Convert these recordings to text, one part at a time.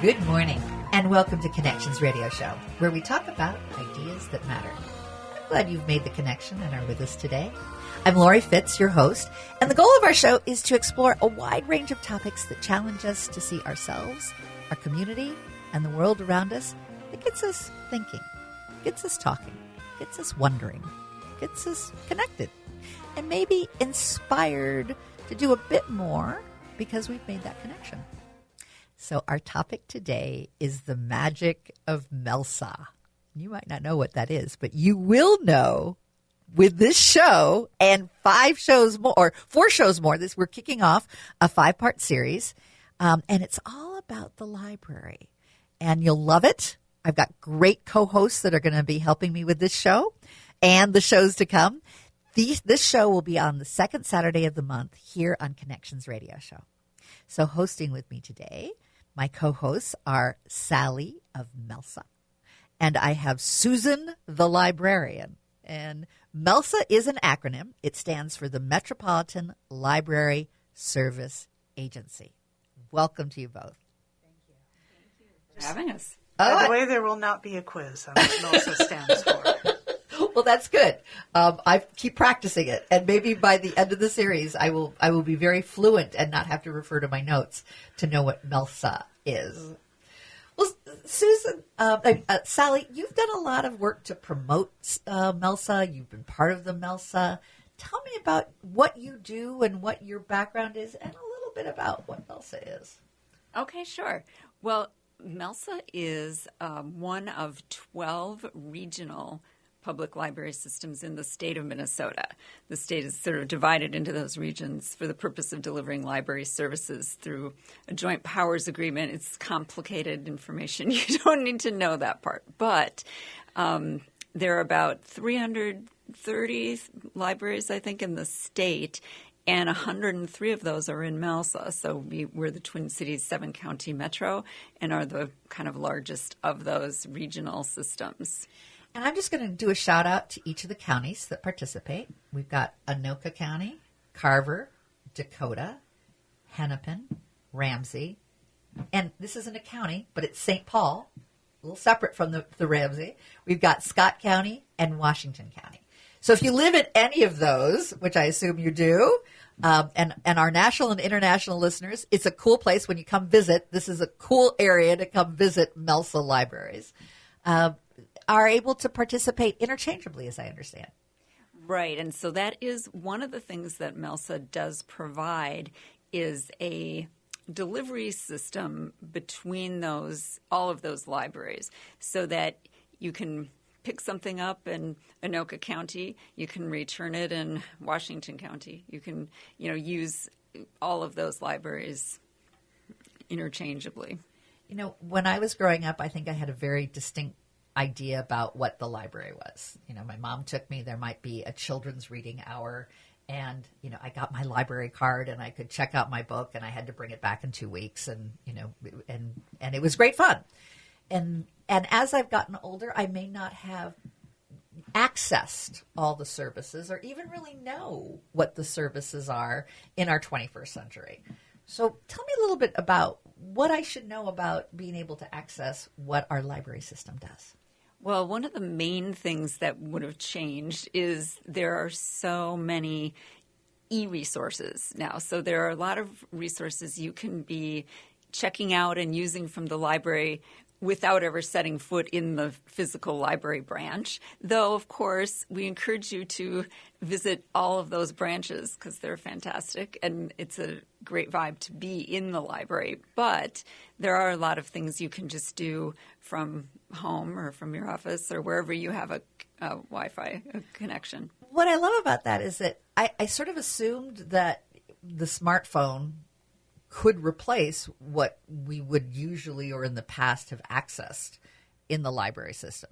Good morning, and welcome to Connections Radio Show, where we talk about ideas that matter. I'm glad you've made the connection and are with us today. I'm Lori Fitz, your host, and the goal of our show is to explore a wide range of topics that challenge us to see ourselves, our community, and the world around us. It gets us thinking, gets us talking, gets us wondering, gets us connected, and maybe inspired to do a bit more because we've made that connection. So our topic today is the magic of MELSA. You might not know what that is, but you will know with this show and 4 shows more. We're kicking off a 5-part series, and it's all about the library. And you'll love it. I've got great co-hosts that are going to be helping me with this show and the shows to come. This show will be on the second Saturday of the month here on Connections Radio Show. So hosting with me today, my co-hosts are Sally of MELSA, and I have Susan the librarian. And MELSA is an acronym. It stands for the Metropolitan Library Service Agency. Welcome to you both. Thank you for having us. By the way, there will not be a quiz on what MELSA stands for. Well, that's good. I keep practicing it, and maybe by the end of the series, I will be very fluent and not have to refer to my notes to know what MELSA is. Well, Susan, Sally, you've done a lot of work to promote MELSA. You've been part of the MELSA. Tell me about what you do and what your background is, and a little bit about what MELSA is. Okay, sure. Well, MELSA is one of 12 regional public library systems in the state of Minnesota. The state is sort of divided into those regions for the purpose of delivering library services through a joint powers agreement. It's complicated information. You don't need to know that part. But there are about 330 libraries, I think, in the state, and 103 of those are in MELSA. So we're the Twin Cities 7-county metro and are the kind of largest of those regional systems. And I'm just going to do a shout out to each of the counties that participate. We've got Anoka County, Carver, Dakota, Hennepin, Ramsey, and this isn't a county, but it's St. Paul, a little separate from the Ramsey. We've got Scott County and Washington County. So if you live in any of those, which I assume you do, and our national and international listeners, it's a cool place when you come visit. This is a cool area to come visit MELSA libraries. Are able to participate interchangeably, as I understand. Right, and so that is one of the things that MELSA does provide is a delivery system between all of those libraries so that you can pick something up in Anoka County, you can return it in Washington County. You can, use all of those libraries interchangeably. When I was growing up, I think I had a very distinct idea about what the library was. My mom took me, there might be a children's reading hour, and, I got my library card and I could check out my book, and I had to bring it back in 2 weeks, and, and it was great fun. And as I've gotten older, I may not have accessed all the services or even really know what the services are in our 21st century. So tell me a little bit about what I should know about being able to access what our library system does. Well, one of the main things that would have changed is there are so many e-resources now. So there are a lot of resources you can be checking out and using from the library without ever setting foot in the physical library branch. Though, of course, we encourage you to visit all of those branches because they're fantastic and it's a great vibe to be in the library. But there are a lot of things you can just do from home or from your office or wherever you have a Wi-Fi connection. What I love about that is that I sort of assumed that the smartphone could replace what we would usually or in the past have accessed in the library system.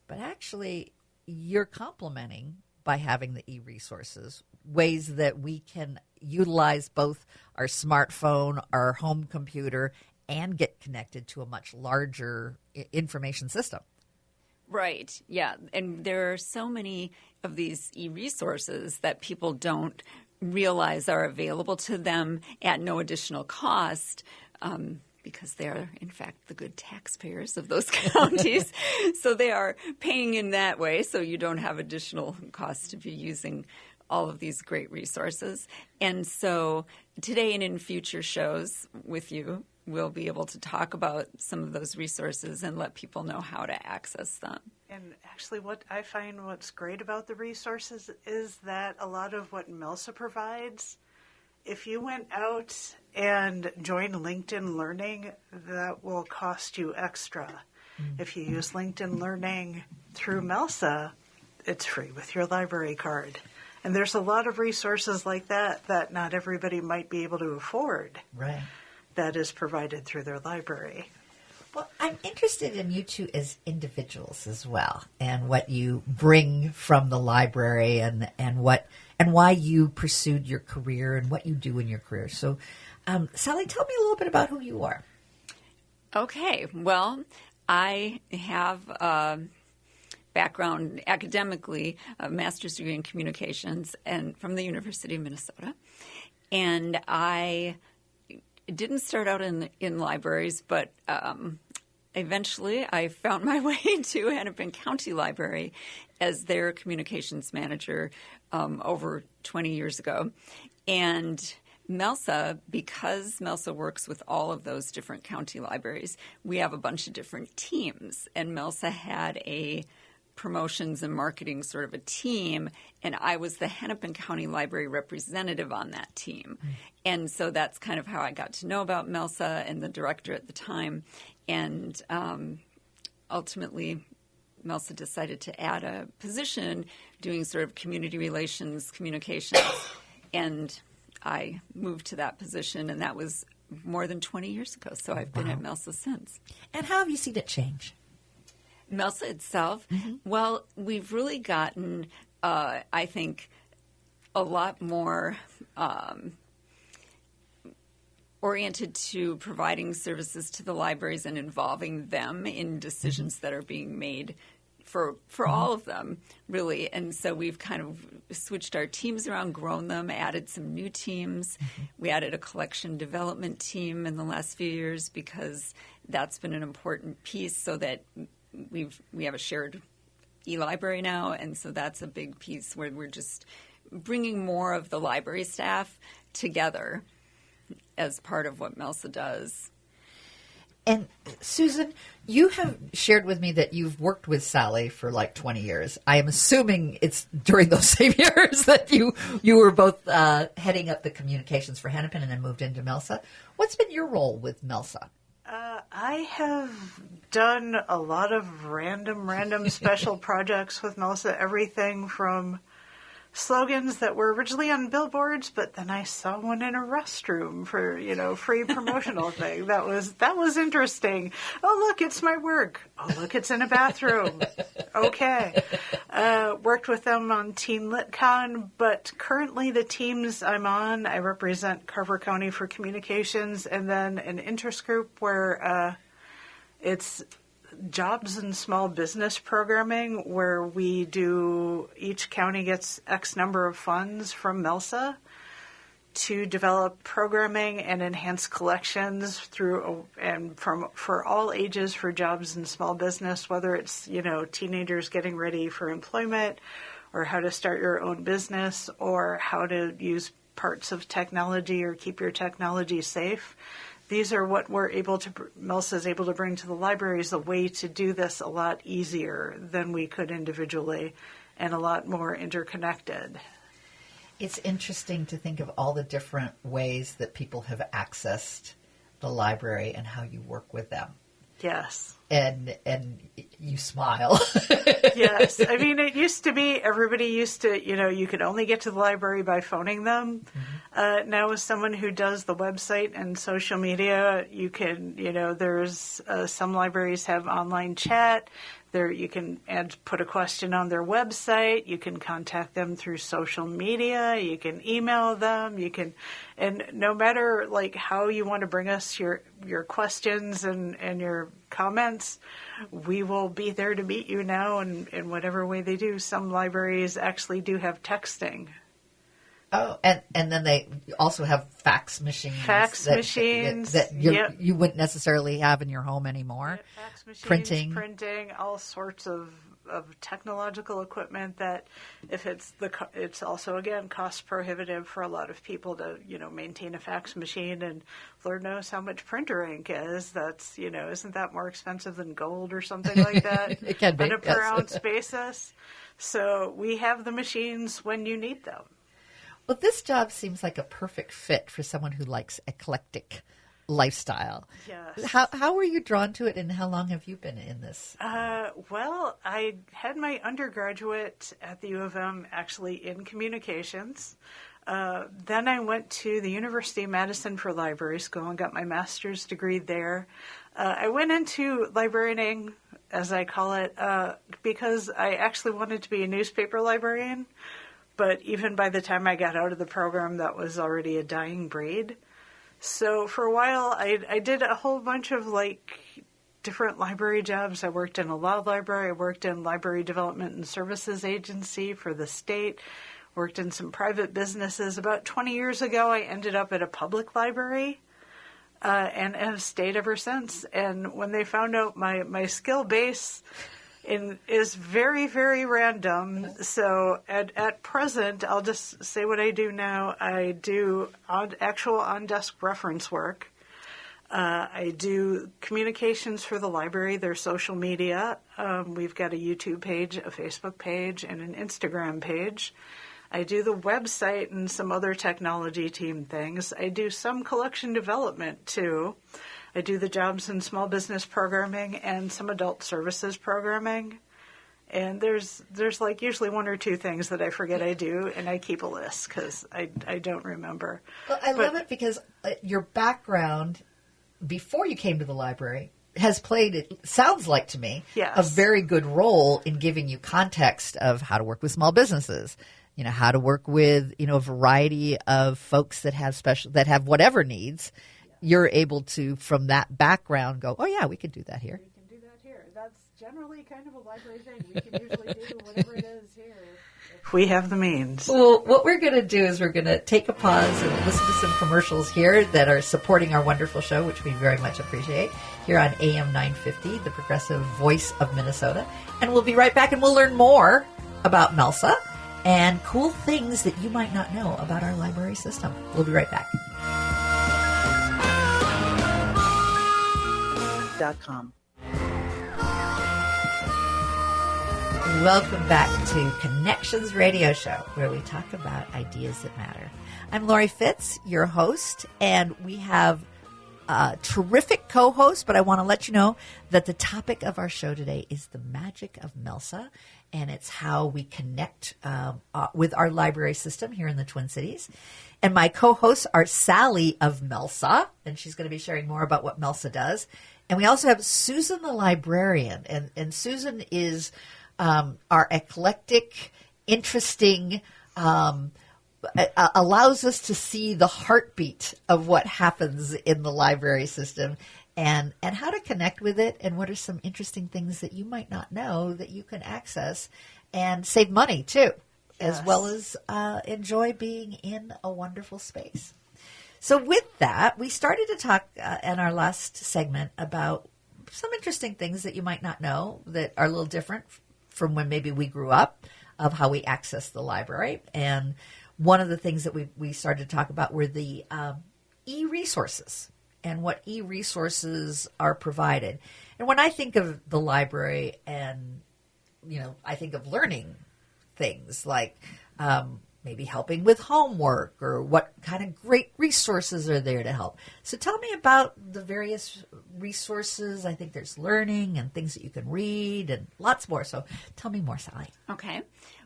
But actually, you're complementing by having the e-resources, ways that we can utilize both our smartphone, our home computer, and get connected to a much larger information system. Right. Yeah. And there are so many of these e-resources that people don't realize are available to them at no additional cost. because they are, in fact, the good taxpayers of those counties. So they are paying in that way, so you don't have additional costs to be using all of these great resources. And so today and in future shows with you, we'll be able to talk about some of those resources and let people know how to access them. And actually, what I find what's great about the resources is that a lot of what MELSA provides, if you went out and joined LinkedIn Learning, that will cost you extra. If you use LinkedIn Learning through MELSA, it's free with your library card. And there's a lot of resources like that that not everybody might be able to afford. Right. That is provided through their library. Well, I'm interested in you two as individuals as well, and what you bring from the library, and why you pursued your career and what you do in your career. So, Sally, tell me a little bit about who you are. Okay. Well, I have a background academically, a master's degree in communications, and from the University of Minnesota. And I didn't start out in libraries, but eventually I found my way to Hennepin County Library as their communications manager over 20 years ago. And MELSA, because MELSA works with all of those different county libraries, we have a bunch of different teams. And MELSA had a promotions and marketing sort of a team, and I was the Hennepin County Library representative on that team. And so that's kind of how I got to know about MELSA and the director at the time. And ultimately, MELSA decided to add a position doing sort of community relations, communications, and I moved to that position, and that was more than 20 years ago. So I've been at MELSA since. And how have you seen it change? MELSA itself, well, we've really gotten, I think, a lot more oriented to providing services to the libraries and involving them in decisions that are being made for all of them, really. And so we've kind of switched our teams around, grown them, added some new teams. We added a collection development team in the last few years because that's been an important piece, so that we have a shared e-library now, and so that's a big piece where we're just bringing more of the library staff together as part of what MELSA does. And Susan, you have shared with me that you've worked with Sally for like 20 years. I am assuming it's during those same years that you were both heading up the communications for Hennepin and then moved into MELSA. What's been your role with MELSA? I have done a lot of random special projects with MELSA, everything from slogans that were originally on billboards, but then I saw one in a restroom for, free promotional thing. That was interesting. Oh, look, it's my work. Oh, look, it's in a bathroom. Okay. Worked with them on Teen LitCon, but currently the teams I'm on, I represent Carver County for communications, and then an interest group where it's jobs and small business programming, where we do, each county gets X number of funds from MELSA to develop programming and enhance collections for all ages for jobs and small business, whether it's, teenagers getting ready for employment, or how to start your own business, or how to use parts of technology or keep your technology safe. These are what MELSA is able to bring to the libraries, a way to do this a lot easier than we could individually, and a lot more interconnected. It's interesting to think of all the different ways that people have accessed the library and how you work with them. Yes. And you smile. Yes. I mean, it used to be, everybody used to, you could only get to the library by phoning them. Now, as someone who does the website and social media, you can, there's some libraries have online chat. There, you can put a question on their website. You can contact them through social media. You can email them. And no matter how you want to bring us your questions and your comments, we will be there to meet you now in whatever way they do. Some libraries actually do have texting Oh, and then they also have fax machines. That you wouldn't necessarily have in your home anymore. Yeah, fax machines, printing, all sorts of technological equipment that if it's also, again, cost prohibitive for a lot of people to, maintain a fax machine, and Lord knows how much printer ink is. That's, isn't that more expensive than gold or something like that? It can be. On a per ounce basis. So we have the machines when you need them. Well, this job seems like a perfect fit for someone who likes eclectic lifestyle. Yes. How were you drawn to it, and how long have you been in this? Well, I had my undergraduate at the U of M actually in communications. Then I went to the University of Madison for library school and got my master's degree there. I went into librarianing, as I call it, because I actually wanted to be a newspaper librarian. But even by the time I got out of the program, that was already a dying breed. So for a while, I did a whole bunch of different library jobs. I worked in a law library. I worked in library development and services agency for the state. Worked in some private businesses. About 20 years ago, I ended up at a public library and have stayed ever since. And when they found out my skill base is very, very random. So at present, I'll just say what I do now. I do actual on-desk reference work. I do communications for the library, their social media. We've got a YouTube page, a Facebook page, and an Instagram page. I do the website and some other technology team things. I do some collection development, too. I do the jobs and small business programming and some adult services programming. And there's usually one or two things that I forget I do, and I keep a list because I don't remember. Well, I love it because your background before you came to the library has played, it sounds like to me, yes, a very good role in giving you context of how to work with small businesses. How to work with, a variety of folks that have whatever needs. You're able to, from that background, go, oh, yeah, we could do that here. We can do that here. That's generally kind of a library thing. We can usually do whatever it is here if we have the means. Well, what we're going to do is we're going to take a pause and listen to some commercials here that are supporting our wonderful show, which we very much appreciate, here on AM 950, the progressive voice of Minnesota. And we'll be right back, and we'll learn more about MELSA and cool things that you might not know about our library system. We'll be right back. .com. Welcome back to Connections Radio Show, where we talk about ideas that matter. I'm Lori Fitz, your host, and we have a terrific co-host, but I want to let you know that the topic of our show today is the magic of MELSA, and it's how we connect with our library system here in the Twin Cities. And my co-hosts are Sally of MELSA, and she's going to be sharing more about what MELSA does. And we also have Susan the librarian, and Susan is our eclectic, interesting, allows us to see the heartbeat of what happens in the library system and how to connect with it, and what are some interesting things that you might not know that you can access and save money too, Yes. as well as enjoy being in a wonderful space. So with that, we started to talk in our last segment about some interesting things that you might not know that are a little different from when maybe we grew up, of how we access the library. And one of the things that we started to talk about were the e-resources and what e-resources are provided. And when I think of the library, and I think of learning things like maybe helping with homework, or what kind of great resources are there to help. So tell me about the various resources. I think there's learning and things that you can read and lots more. So tell me more, Sally. Okay.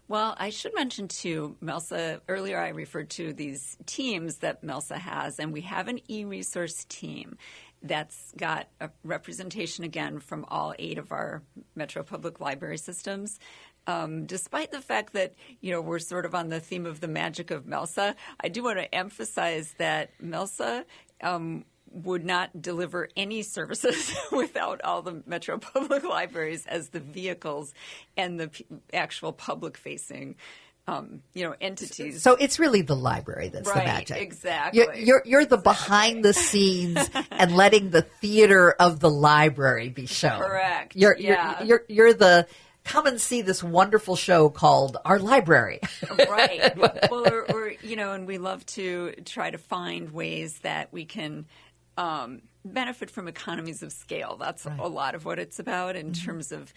Well, I should mention, too, MELSA, earlier I referred to these teams that MELSA has, and we have an e-resource team that's got a representation, again, from all 8 of our Metro Public Library systems. Despite the fact that, we're sort of on the theme of the magic of MELSA, I do want to emphasize that MELSA would not deliver any services without all the Metro Public Libraries as the vehicles and the actual public-facing entities. So it's really the library that's the Right, magic. exactly. You're the behind the scenes and letting the theater of the library be shown. Correct. You're the come and see this wonderful show called Our Library. Right. Well, or and we love to try to find ways that we can benefit from economies of scale. That's a lot of what it's about in terms of,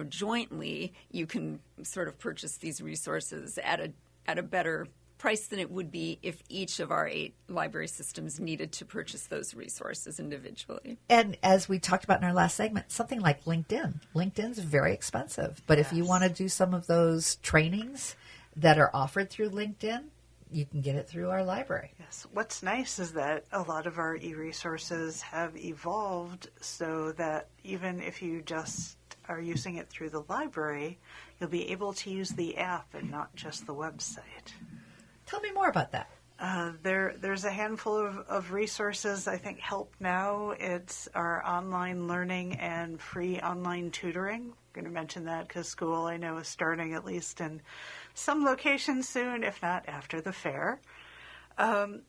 jointly you can sort of purchase these resources at a better price than it would be if each of our 8 library systems needed to purchase those resources individually. And as we talked about in our last segment, something like LinkedIn. LinkedIn's very expensive. But if you want to do some of those trainings that are offered through LinkedIn, you can get it through our library. Yes. What's nice is that a lot of our e-resources have evolved so that even if you just are using it through the library, you'll be able to use the app and not just the website. Tell me more about that. There's a handful of resources. I think Help Now, it's our online learning and free online tutoring. I'm going to mention that because school, I know, is starting at least in some locations soon, if not after the fair.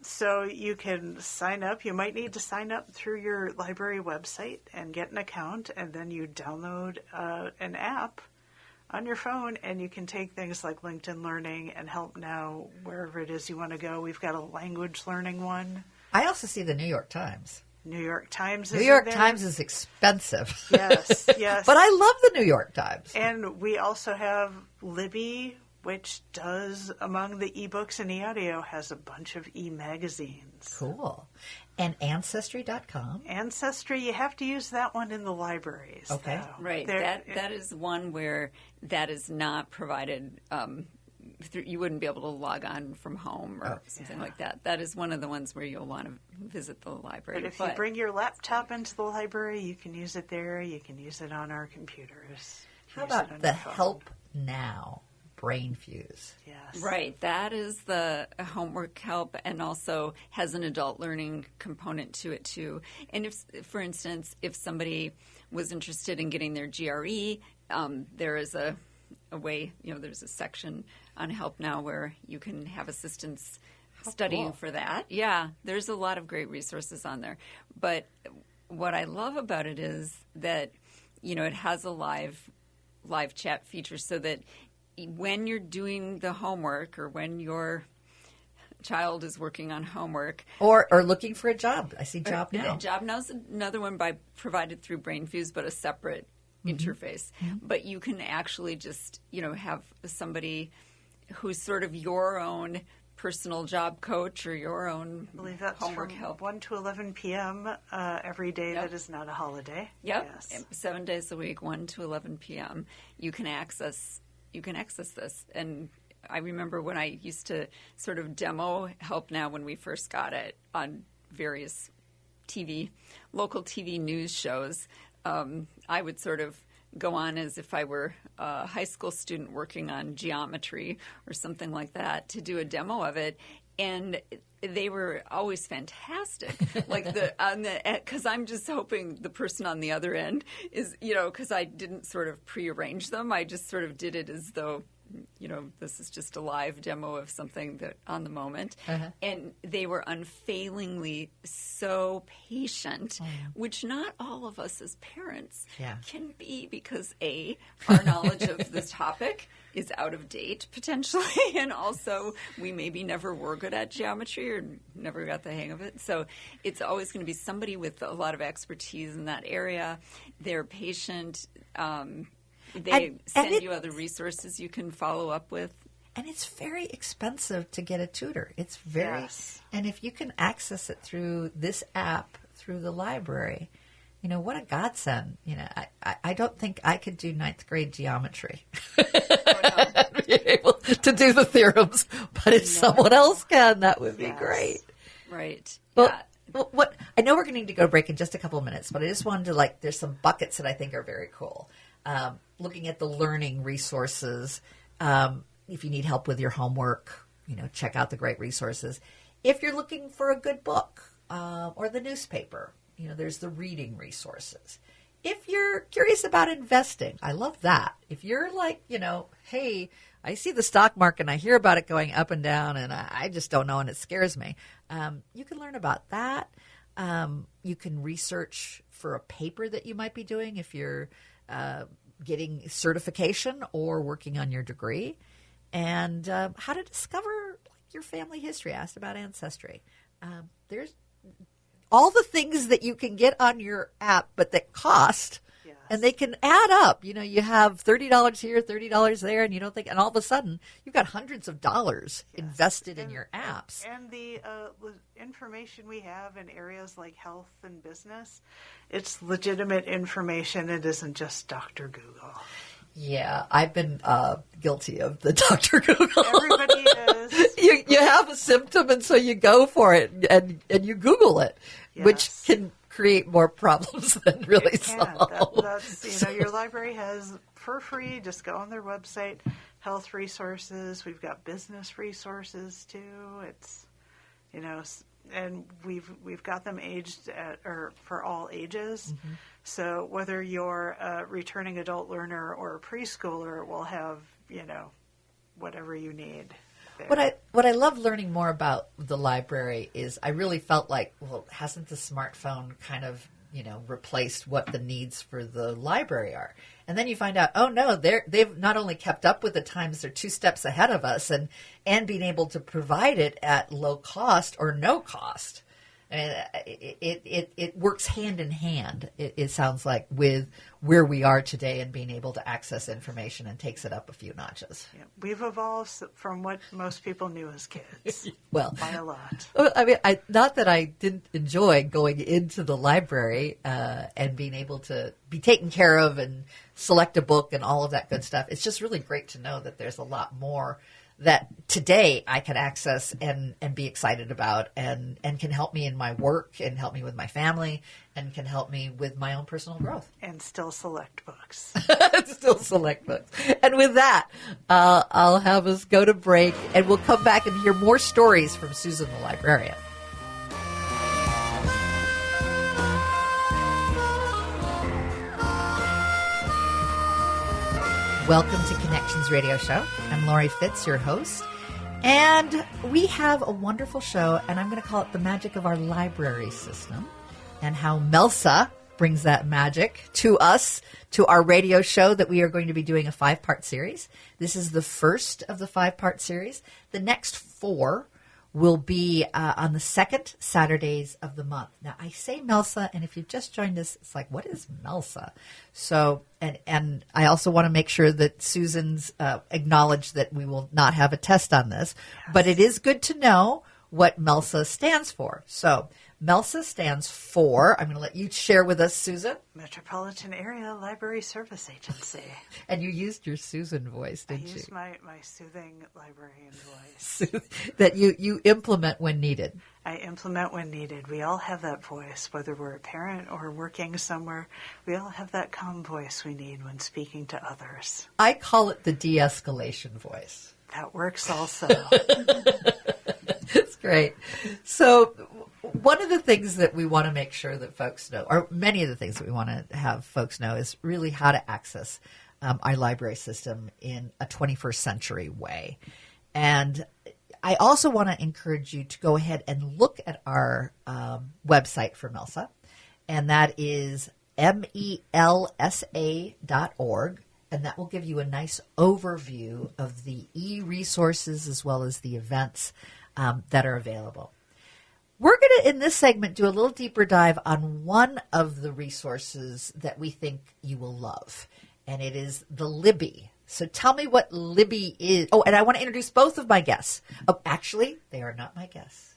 So you can sign up. You might need to sign up through your library website and get an account, and then you download an app on your phone, and you can take things like LinkedIn Learning and Help Now wherever it is you want to go. We've got a language learning one. I also see the New York Times. New York Times is New York in there. Times is expensive. Yes, yes. But I love the New York Times. And we also have Libby, which does, among the ebooks and e-audio, has a bunch of e-magazines. Cool. And Ancestry.com. Ancestry, you have to use that one in the libraries. Okay. Though. Right. That is one where that is not provided. You wouldn't be able to log on from home or something like that. That is one of the ones where you'll want to visit the library. But if you bring your laptop into the library, you can use it there. You can use it on our computers. How about the Help Now Brain Fuse? Yes. Right. That is the homework help and also has an adult learning component to it, too. And if, for instance, if somebody was interested in getting their GRE, there is a way, there's a section on Help Now where you can have assistance studying for that. Yeah, there's a lot of great resources on there. But what I love about it is that, it has a live chat feature so that when you're doing the homework or when your child is working on homework. Or looking for a job. I see Job Now. Job Now is another one provided through BrainFuse, but a separate interface. But you can actually just, have somebody who's sort of your own personal job coach or your own I believe that's homework from help. 1 to 11 p.m. Every day that is not a holiday. Yep. Yes. 7 days a week, 1 to 11 p.m. You can access this. And I remember when I used to sort of demo Help Now when we first got it on various local TV news shows. I would sort of go on as if I were a high school student working on geometry or something like that to do a demo of it. And they were always fantastic. Because I'm just hoping the person on the other end is, because I didn't sort of prearrange them. I just sort of did it as though, this is just a live demo of something that on the moment. Uh-huh. And they were unfailingly so patient, which not all of us as parents can be because our knowledge of this topic is out of date potentially, and also we maybe never were good at geometry or never got the hang of it. So it's always going to be somebody with a lot of expertise in that area. They're patient. They send you other resources you can follow up with. And it's very expensive to get a tutor. It's very, and if you can access it through this app, through the library, what a godsend. I don't think I could do 9th grade geometry. Be able to do the theorems, but if someone else can, that would be great. Right. Well, what I know we're going to need to go to break in just a couple of minutes, but I just wanted to there's some buckets that I think are very cool. Looking at the learning resources, if you need help with your homework, check out the great resources. If you're looking for a good book or the newspaper, there's the reading resources. If you're curious about investing, I love that. If you're like, hey, I see the stock market and I hear about it going up and down, and I just don't know, and it scares me. You can learn about that. You can research for a paper that you might be doing if you're getting certification or working on your degree, and how to discover your family history. I asked about Ancestry. There's all the things that you can get on your app, but that cost. Yes. And they can add up. You have $30 here, $30 there, and you don't think, and all of a sudden you've got hundreds of dollars invested in your apps. And the information we have in areas like health and business, it's legitimate information. It isn't just Dr. Google. Yeah, I've been guilty of the Dr. Google. Everybody is. You have a symptom, and so you go for it, and you Google it, which Yes. can create more problems than really It can. solve. That's your library has for free. Just go on their website, health resources. We've got business resources too. It's and we've got them aged for all ages. Mm-hmm. So whether you're a returning adult learner or a preschooler, we'll have whatever you need there. What I love learning more about the library is I really felt like, well, hasn't the smartphone kind of replaced what the needs for the library are? And then you find out, oh no, they've not only kept up with the times, they're 2 steps ahead of us, and being able to provide it at low cost or no cost. And it works hand in hand, it sounds like, with where we are today and being able to access information, and takes it up a few notches. Yeah, we've evolved from what most people knew as kids. Well, by a lot. I mean, not that I didn't enjoy going into the library and being able to be taken care of and select a book and all of that good stuff. It's just really great to know that there's a lot more that today I can access and be excited about, and can help me in my work, and help me with my family, and can help me with my own personal growth. And still select books. Still select books. And with that, I'll have us go to break, and we'll come back and hear more stories from Susan the librarian. Welcome to Connections Radio Show. I'm Lori Fitz, your host. And we have a wonderful show, and I'm going to call it The Magic of Our Library System, and how Melsa brings that magic to us, to our radio show that we are going to be doing a 5-part series. This is the first of the 5-part series. The next 4 will be on the second Saturdays of the month. Now, I say Melsa, and if you've just joined us, it's like, what is Melsa? So, and I also want to make sure that Susan's acknowledged that we will not have a test on this, but it is good to know what Melsa stands for. So, Melsa stands for, I'm going to let you share with us, Susan. Metropolitan Area Library Service Agency. And you used your Susan voice, didn't you? I used my soothing librarian voice. That you implement when needed. I implement when needed. We all have that voice, whether we're a parent or working somewhere. We all have that calm voice we need when speaking to others. I call it the de-escalation voice. That works also. It's great. So one of the things that we want to make sure that folks know, or many of the things that we want to have folks know, is really how to access our library system in a 21st century way. And I also want to encourage you to go ahead and look at our website for Melsa, and that is melsa.org. And that will give you a nice overview of the e-resources as well as the events that are available. We're going to, in this segment, do a little deeper dive on one of the resources that we think you will love, and it is the Libby. So tell me what Libby is. Oh, and I want to introduce both of my guests. Oh, actually, they are not my guests.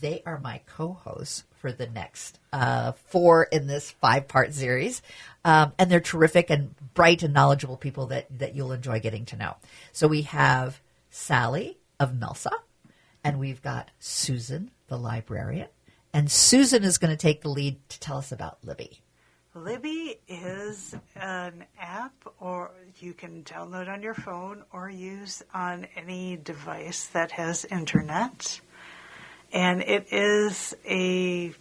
They are my co-hosts for the next 4 in this 5-part series. And they're terrific and bright and knowledgeable people that you'll enjoy getting to know. So we have Sally of Melsa, and we've got Susan, the librarian. And Susan is going to take the lead to tell us about Libby. Libby is an app, or you can download on your phone or use on any device that has internet. And it is a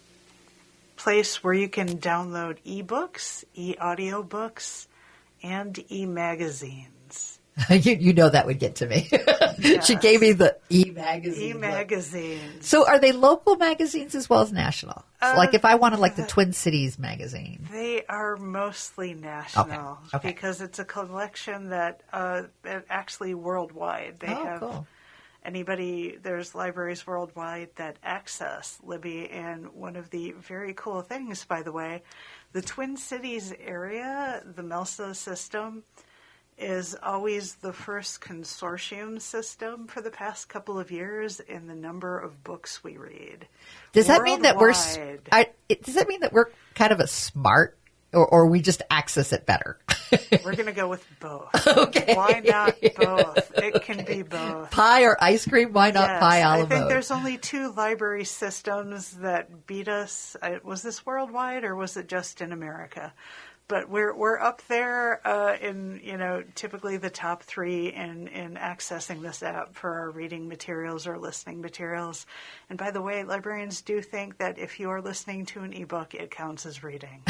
place where you can download ebooks, e-audiobooks, and e-magazines. You know that would get to me. She gave me the e-magazine. E-magazines. So are they local magazines as well as national? So like if I wanted like the Twin Cities magazine. They are mostly national Okay. because it's a collection that actually worldwide. They have cool. there's libraries worldwide that access Libby, and one of the very cool things, by the way, the Twin Cities area, the MELSA system, is always the first consortium system for the past couple of years in the number of books we read. Does that mean that Worldwide. does that mean that we're kind of a smart, or we just access it better? We're going to go with both. Okay. Why not both? It can be both. Pie or ice cream? Why not Yes, pie a la I think mode? there's only 2 library systems that beat us. Was this worldwide or was it just in America? But we're up there in typically the top 3 in accessing this app for our reading materials or listening materials. And by the way, librarians do think that if you are listening to an ebook, it counts as reading.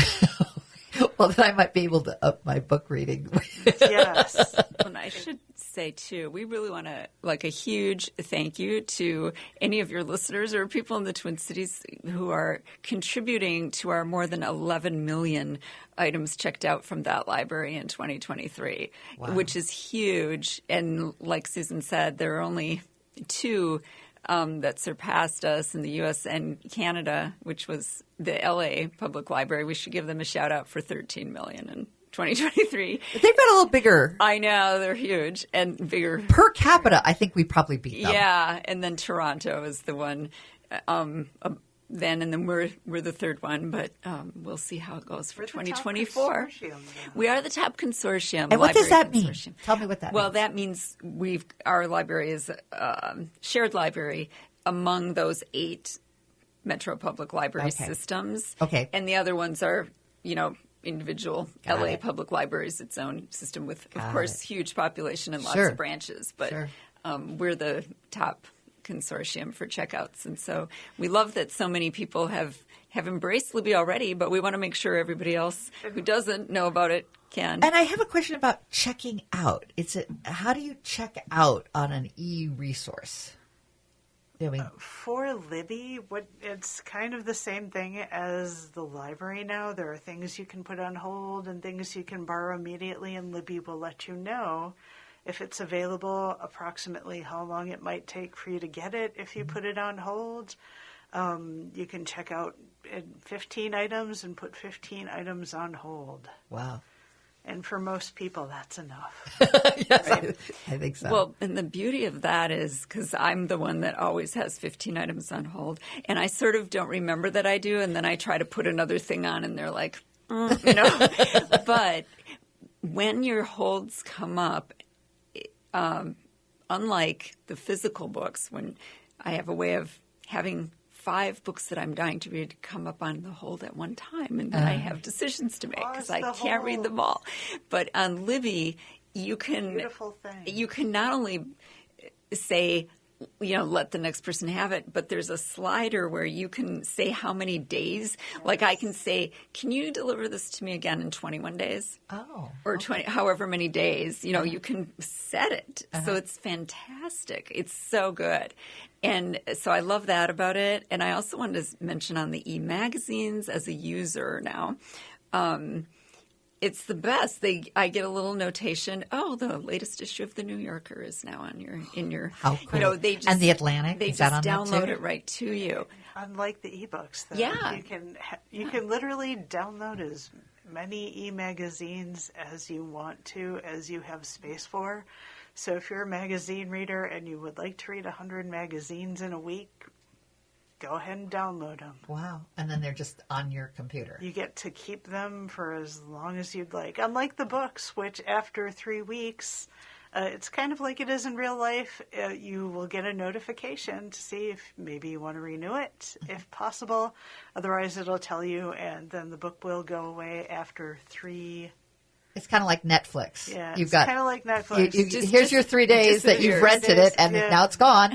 Well, then I might be able to up my book reading. Yes. And I should say, too, we really want to, like, a huge thank you to any of your listeners or people in the Twin Cities who are contributing to our more than 11 million items checked out from that library in 2023, which is huge. And like Susan said, there are only 2 that surpassed us in the U.S. and Canada, which was the L.A. Public Library. We should give them a shout out for 13 million in 2023. They've got a little bigger I know, they're huge and bigger. per capita. I think we probably beat them. Yeah, and then Toronto is the one. Then we're the third one, but we'll see how it goes for We're the top 2024. consortium, then. We are the top consortium. And what does library that mean? consortium. Tell me what that Well, means. that means our library is shared library among those 8 Metro Public Library Okay. systems. Okay. And the other ones are, individual Got LA it. Public Libraries, its own system with, of Got course, it. huge population and lots Sure. of branches. But Sure. we're the top consortium for checkouts. And so we love that so many people have embraced Libby already, but we want to make sure everybody else who doesn't know about it can. And I have a question about checking out. How do you check out on an e-resource? For Libby, it's kind of the same thing as the library now. There are things you can put on hold and things you can borrow immediately, and Libby will let you know if it's available, approximately how long it might take for you to get it if you put it on hold. You can check out 15 items and put 15 items on hold. Wow. And for most people, that's enough. Yes, I think so. Well, and the beauty of that is because I'm the one that always has 15 items on hold, and I sort of don't remember that I do, and then I try to put another thing on, and they're like, But when your holds come up, unlike the physical books, when I have a way of having 5 books that I'm dying to read come up on the hold at one time, and then I have decisions to make because I can't read them all. But on Libby, you can Beautiful thing. You can not only say, let the next person have it, but there's a slider where you can say how many days. Yes. Like I can say, can you deliver this to me again in 21 days? Oh. Or 20, however many days. You can set it. So it's fantastic. It's so good. And so I love that about it. And I also wanted to mention on the e-magazines as a user now, it's the best. I get a little notation. Oh, the latest issue of the New Yorker is now in your. How cool. And the Atlantic. They is just that on download that too? it right to you. Unlike the ebooks, though, Yeah. you can literally download as many e-magazines as you want to, as you have space for. So if you're a magazine reader and you would like to read 100 magazines in a week, go ahead and download them. Wow. And then they're just on your computer. You get to keep them for as long as you'd like. Unlike the books, which after 3 weeks, it's kind of like it is in real life. You will get a notification to see if maybe you want to renew it, if possible. Otherwise, it'll tell you, and then the book will go away after 3. It's kind of like Netflix. Yeah, You've it's got kind of like Netflix. here's your 3 days that you've rented it, and Yeah. now it's gone.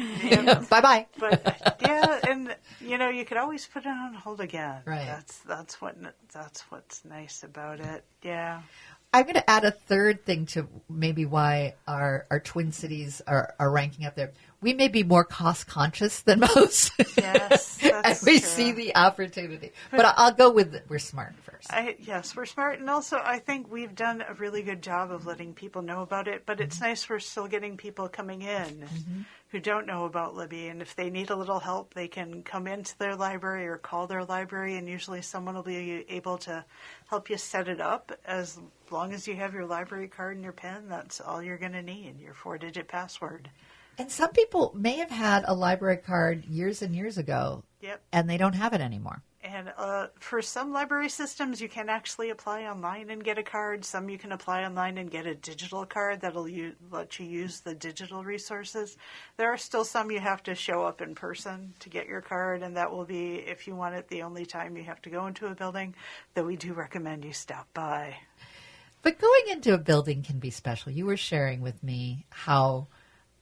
Bye bye. But yeah, and you could always put it on hold again. Right. That's what's nice about it. Yeah. I'm going to add a third thing to maybe why our Twin Cities are ranking up there. We may be more cost conscious than most. Yes, and that's we true. see the opportunity. But I'll go with we're smart first. Yes, we're smart. And also, I think we've done a really good job of letting people know about it. But it's nice we're still getting people coming in who don't know about Libby. And if they need a little help, they can come into their library or call their library. And usually someone will be able to help you set it up. As long as you have your library card and your pen, that's all you're going to need, your 4-digit password. And some people may have had a library card years and years ago, Yep. and they don't have it anymore. And for some library systems, you can actually apply online and get a card. Some you can apply online and get a digital card that'll let you use the digital resources. There are still some you have to show up in person to get your card, and that will be, if you want it, the only time you have to go into a building, though we do recommend you stop by. But going into a building can be special. You were sharing with me how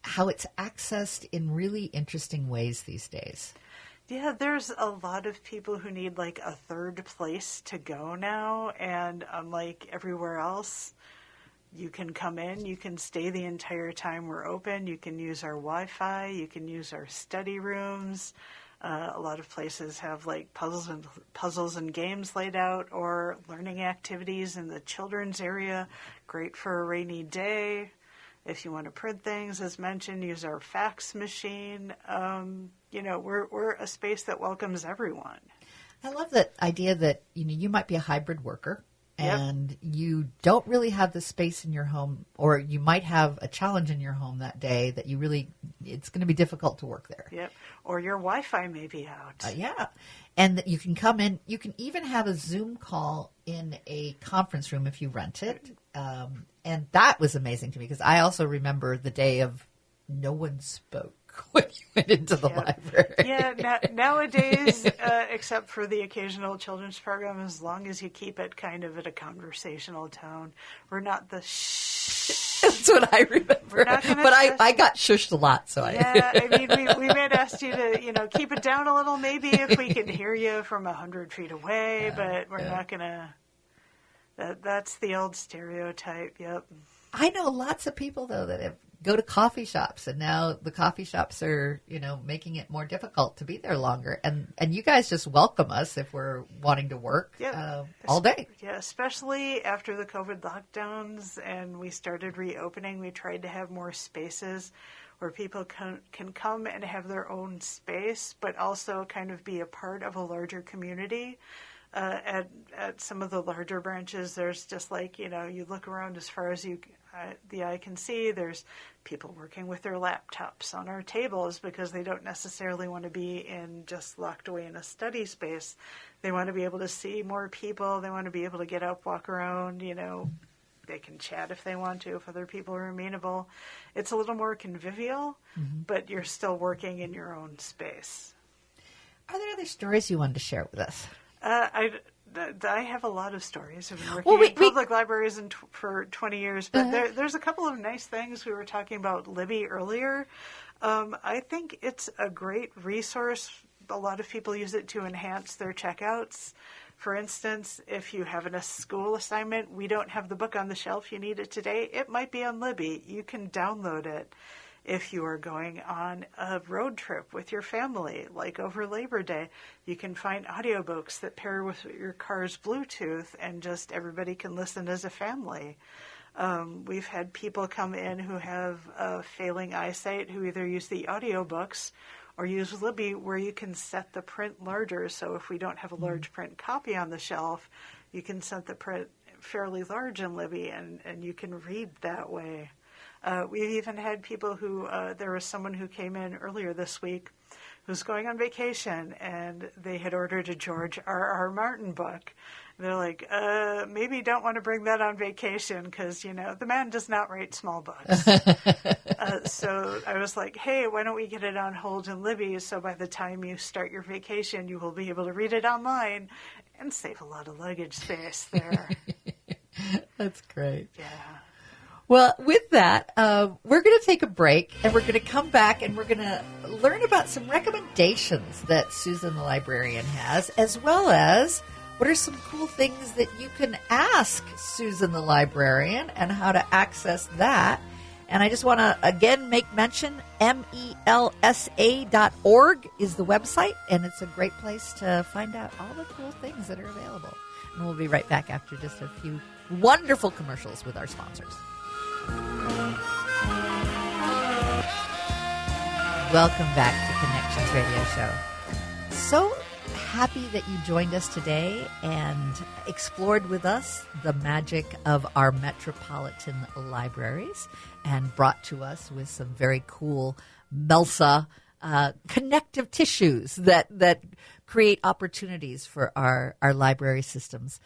it's accessed in really interesting ways these days. Yeah, there's a lot of people who need like a third place to go now, and unlike everywhere else, you can come in, you can stay the entire time we're open, you can use our Wi-Fi, you can use our study rooms. A lot of places have like puzzles and games laid out, or learning activities in the children's area, great for a rainy day. If you want to print things, as mentioned, use our fax machine. We're a space that welcomes everyone. I love that idea that you might be a hybrid worker Yep. and you don't really have the space in your home, or you might have a challenge in your home that day that it's going to be difficult to work there. Yep. Or your Wi-Fi may be out. Yeah. And that you can come in. You can even have a Zoom call in a conference room if you rent it. And that was amazing to me because I also remember the day of no one spoke when you went into the library. Yeah, nowadays, except for the occasional children's program, as long as you keep it kind of at a conversational tone, we're not the shh. That's what I remember. But I got shushed a lot, so Yeah, I mean, we might ask you to, keep it down a little, maybe if we can hear you from 100 feet away, but we're not going to. That's the old stereotype, yep. I know lots of people, though, that go to coffee shops, and now the coffee shops are, making it more difficult to be there longer. And you guys just welcome us if we're wanting to work all day. Yeah, especially after the COVID lockdowns and we started reopening, we tried to have more spaces where people can come and have their own space, but also kind of be a part of a larger community. At some of the larger branches, there's just like, you look around as far as the eye can see, there's people working with their laptops on our tables because they don't necessarily want to be just locked away in a study space. They want to be able to see more people. They want to be able to get up, walk around, they can chat if they want to, if other people are amenable. It's a little more convivial, but you're still working in your own space. Are there other stories you wanted to share with us? I have a lot I stories. I've been working in public libraries for 20 years, but there's a couple of nice things. We were talking about Libby earlier. I think it's a great resource. A lot of people use it to enhance their checkouts. For instance, if you have a school assignment, we don't have the book on the shelf, you need it today, it might be on Libby. You can download it. If you are going on a road trip with your family, like over Labor Day, you can find audiobooks that pair with your car's Bluetooth and just everybody can listen as a family. We've had people come in who have failing eyesight who either use the audiobooks or use Libby, where you can set the print larger. So if we don't have a large print copy on the shelf, you can set the print fairly large in Libby and you can read that way. We've even had people who, there was someone who came in earlier this week who's going on vacation, and they had ordered a George R.R. Martin book. And they're like, maybe don't want to bring that on vacation because, the man does not write small books. So I was like, hey, why don't we get it on hold in Libby so by the time you start your vacation, you will be able to read it online and save a lot of luggage space there. That's great. Yeah. Well, with that, we're going to take a break, and we're going to come back, and we're going to learn about some recommendations that Susan the librarian has, as well as what are some cool things that you can ask Susan the librarian and how to access that. And I just want to, again, make mention, melsa.org is the website, and it's a great place to find out all the cool things that are available. And we'll be right back after just a few wonderful commercials with our sponsors. Welcome back to Connections Radio Show. So happy that you joined us today and explored with us the magic of our metropolitan libraries and brought to us with some very cool MELSA connective tissues that create opportunities for our library systems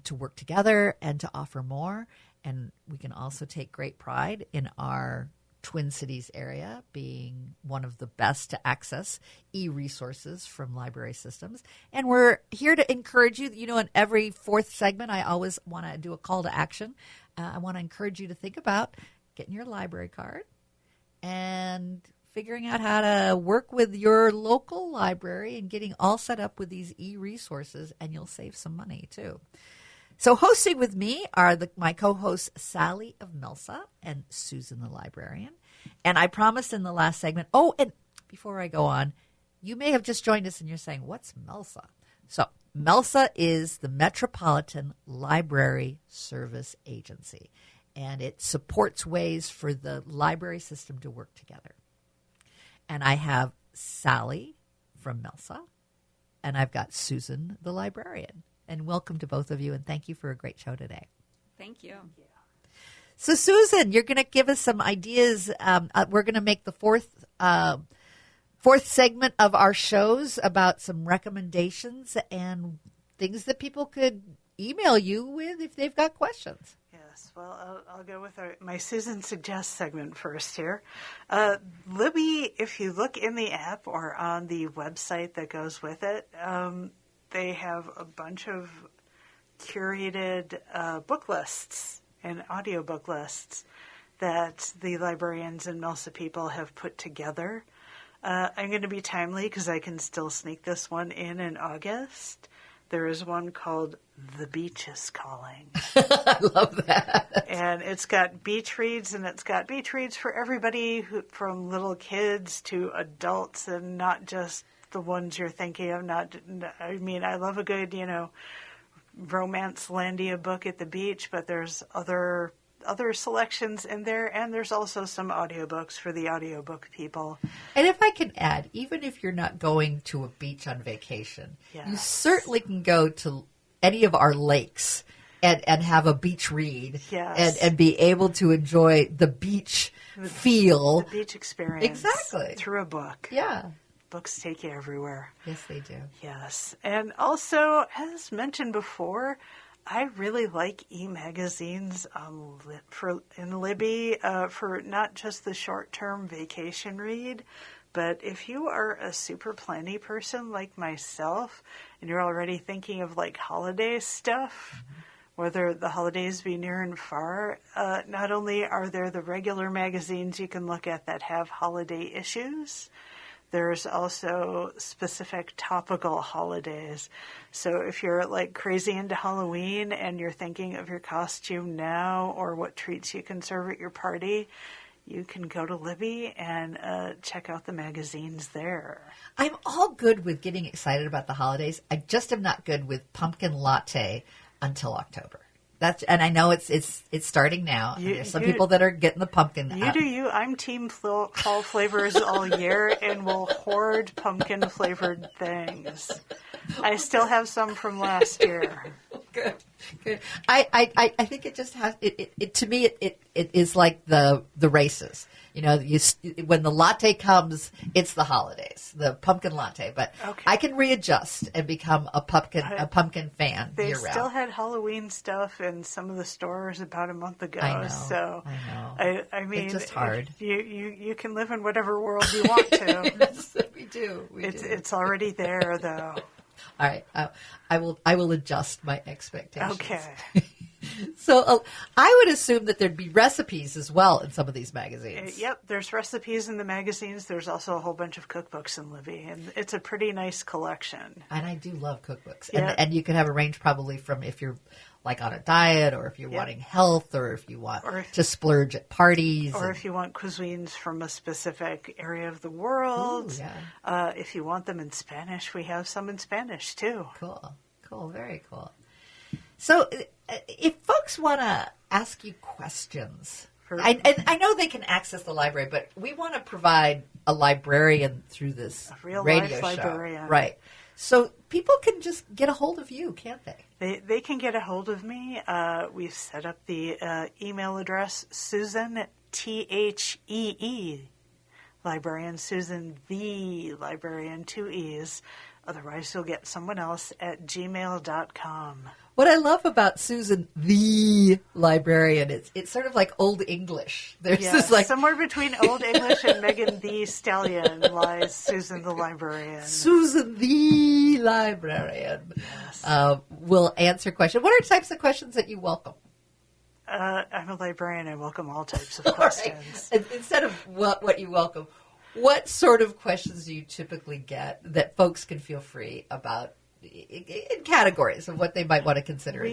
to work together and to offer more. And we can also take great pride in our Twin Cities area being one of the best to access e-resources from library systems. And we're here to encourage you. You know, in every fourth segment, I always want to do a call to action. I want to encourage you to think about getting your library card and figuring out how to work with your local library and getting all set up with these e-resources, and you'll save some money too. So hosting with me are my co-hosts Sally of MELSA and Susan the librarian. And I promised in the last segment, and before I go on, you may have just joined us and you're saying, what's MELSA? So MELSA is the Metropolitan Library Service Agency, and it supports ways for the library system to work together. And I have Sally from MELSA, and I've got Susan the librarian. And welcome to both of you, and thank you for a great show today. Thank you. So, Susan, you're going to give us some ideas. We're going to make the fourth segment of our shows about some recommendations and things that people could email you with if they've got questions. Yes, well, I'll go with my Susan Suggests segment first here. Libby, if you look in the app or on the website that goes with it, they have a bunch of curated book lists and audiobook lists that the librarians and MELSA people have put together. I'm going to be timely because I can still sneak this one in August. There is one called The Beach is Calling. I love that. And it's got beach reads, and it's got beach reads for everybody, from little kids to adults, and not just the ones you're thinking of. I love a good, romance-landia book at the beach, but there's other selections in there, and there's also some audiobooks for the audiobook people. And if I can add, even if you're not going to a beach on vacation, yes, you certainly can go to any of our lakes and have a beach read, yes, and be able to enjoy the beach feel. The beach experience. Exactly. Through a book. Yeah. Books take you everywhere. Yes, they do. Yes. And also, as mentioned before, I really like e-magazines in Libby for not just the short-term vacation read, but if you are a super planny person like myself and you're already thinking of like holiday stuff, whether the holidays be near and far, not only are there the regular magazines you can look at that have holiday issues, there's also specific topical holidays. So if you're like crazy into Halloween and you're thinking of your costume now or what treats you can serve at your party, you can go to Libby and check out the magazines there. I'm all good with getting excited about the holidays. I just am not good with pumpkin latte until October. And I know it's starting now. There's some people that are getting the pumpkin. You do you. I'm team fall flavors all year and will hoard pumpkin flavored things. I still have some from last year. Good. I think it just has it to me it is like the races. You know, when the latte comes, it's the holidays, the pumpkin latte. But okay, I can readjust and become a pumpkin fan year round. They still had Halloween stuff in some of the stores about a month ago. I know. So I mean, it's just hard. You can live in whatever world you want to. Yes, we do. It's already there, though. All right, I will adjust my expectations. Okay. So I would assume that there'd be recipes as well in some of these magazines. Yep, there's recipes in the magazines. There's also a whole bunch of cookbooks in Libby, and it's a pretty nice collection. And I do love cookbooks. Yeah. And you can have a range probably from if you're like on a diet, or if you're wanting health, or if you want to splurge at parties. Or if you want cuisines from a specific area of the world. Ooh, yeah. If you want them in Spanish, we have some in Spanish too. Cool, very cool. So if folks want to ask you questions, and I know they can access the library, but we want to provide a librarian through this real radio life show. librarian. Right. So people can just get a hold of you, can't they? They can get a hold of me. We've set up the email address, Susan, Thee, librarian, Susan the librarian, 2 E's. Otherwise, you'll get someone else at gmail.com. What I love about Susan the librarian, it's sort of like Old English. There's this like somewhere between Old English and Megan the Stallion lies Susan the librarian. Susan the librarian will answer questions. What are types of questions that you welcome? I'm a librarian. I welcome all types of questions. Right. Instead of what you welcome, what sort of questions do you typically get that folks can feel free about in categories of what they might want to consider?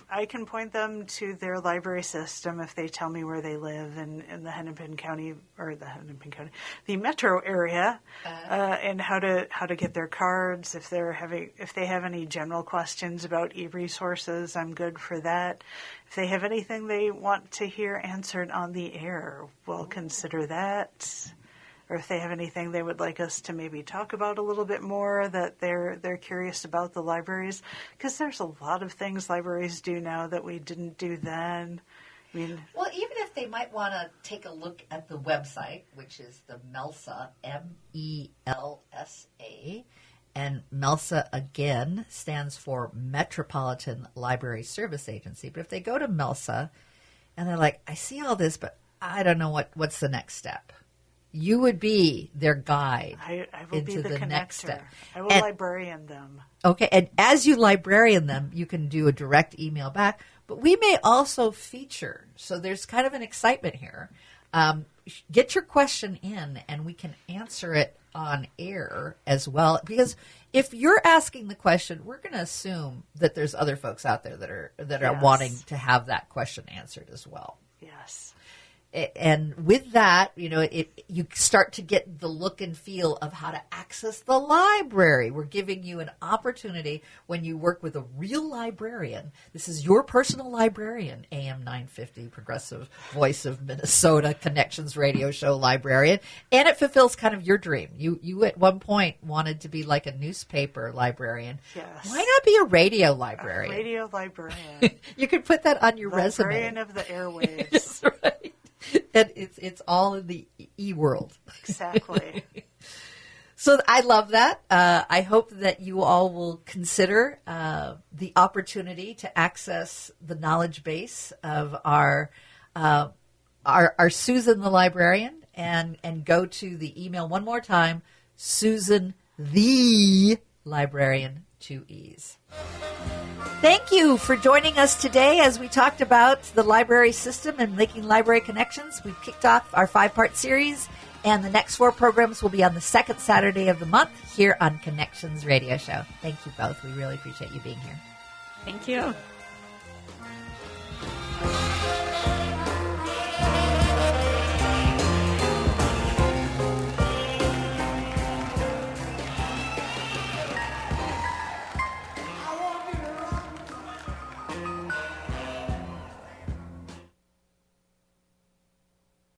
I can point them to their library system if they tell me where they live in the Hennepin County, the metro area, and how to get their cards. If they have any general questions about e-resources, I'm good for that. If they have anything they want to hear answered on the air, we'll consider that. Or if they have anything they would like us to maybe talk about a little bit more that they're curious about the libraries, because there's a lot of things libraries do now that we didn't do then. I mean, well, even if they might want to take a look at the website, which is the MELSA, MELSA, and MELSA again stands for Metropolitan Library Service Agency. But if they go to MELSA and they're like, I see all this, but I don't know what's the next step. You would be their guide. I will into be the connector. Next step. I will librarian them. Okay, and as you librarian them, you can do a direct email back. But we may also feature, so there's kind of an excitement here. Get your question in, and we can answer it on air as well. Because if you're asking the question, we're going to assume that there's other folks out there that are wanting to have that question answered as well. Yes. And with that, you start to get the look and feel of how to access the library. We're giving you an opportunity when you work with a real librarian. This is your personal librarian, AM 950, Progressive Voice of Minnesota, Connections Radio Show librarian. And it fulfills kind of your dream. You at one point wanted to be like a newspaper librarian. Yes. Why not be a radio librarian? A radio librarian. You could put that on your resume. Librarian of the airwaves. That's right. And it's all in the e-world. Exactly. So I love that. I hope that you all will consider the opportunity to access the knowledge base of our Susan the librarian, and go to the email one more time, Susan the librarian, 2 E's. Thank you for joining us today as we talked about the library system and making library connections. We've kicked off our 5-part series, and the next 4 programs will be on the second Saturday of the month here on Connections Radio Show. Thank you both. We really appreciate you being here. Thank you.